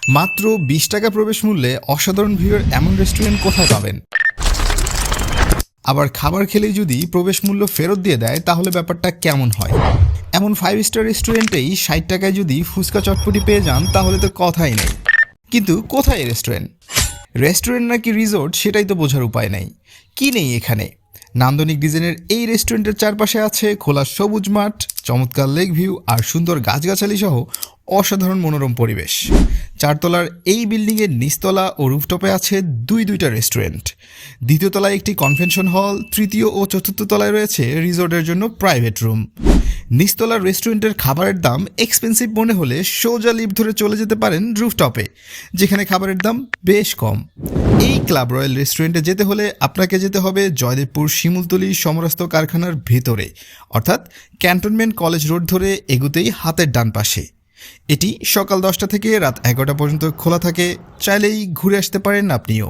মাত্র 20 টাকা প্রবেশ মূল্যে অসাধারণ ভিউয়ের এমন রেস্টুরেন্ট কোথায় পাবেন? আবার খাবার খেলেই যদি প্রবেশ মূল্য ফেরত দিয়ে দেয় তাহলে ব্যাপারটা কেমন হয়? এমন 5 স্টার রেস্টুরেন্টেই 60 টাকায় যদি ফুচকা চটপটি পেয়ে যান তাহলে তো কথাই নেই। কিন্তু কোথায় এই রেস্টুরেন্ট নাকি রিসোর্ট সেটাই তো বোঝার উপায় নাই। কি নেই এখানে? নান্দনিক ডিজাইনের এই রেস্টুরেন্টের চারপাশে আছে খোলা সবুজ মাঠ, চমৎকার লেক ভিউ আর সুন্দর গাছগাছালি সহ অসাধারণ মনোরম পরিবেশ। 4 তলার এই বিল্ডিংয়ের নিচতলা ও রুফটপে আছে দুইটা রেস্টুরেন্ট। দ্বিতীয় তলায় একটি কনভেনশন হল, তৃতীয় ও চতুর্থ তলায় রয়েছে রিসোর্টের জন্য প্রাইভেট রুম। নিচতলার রেস্টুরেন্টের খাবারের দাম এক্সপেন্সিভ মনে হলে সোজা লিফট ধরে চলে যেতে পারেন রুফটপে, যেখানে খাবারের দাম বেশ কম। এই ক্লাব রয়্যাল রেস্টুরেন্টে যেতে হলে আপনাকে যেতে হবে জয়দেবপুর শিমুলতলি সমরাস্ত কারখানার ভেতরে, অর্থাৎ ক্যান্টনমেন্ট কলেজ রোড ধরে এগুতেই হাতের ডান পাশে। এটি সকাল 10টা থেকে রাত 11টা পর্যন্ত খোলা থাকে, চাইলেই ঘুরে আসতে পারেন আপনিও।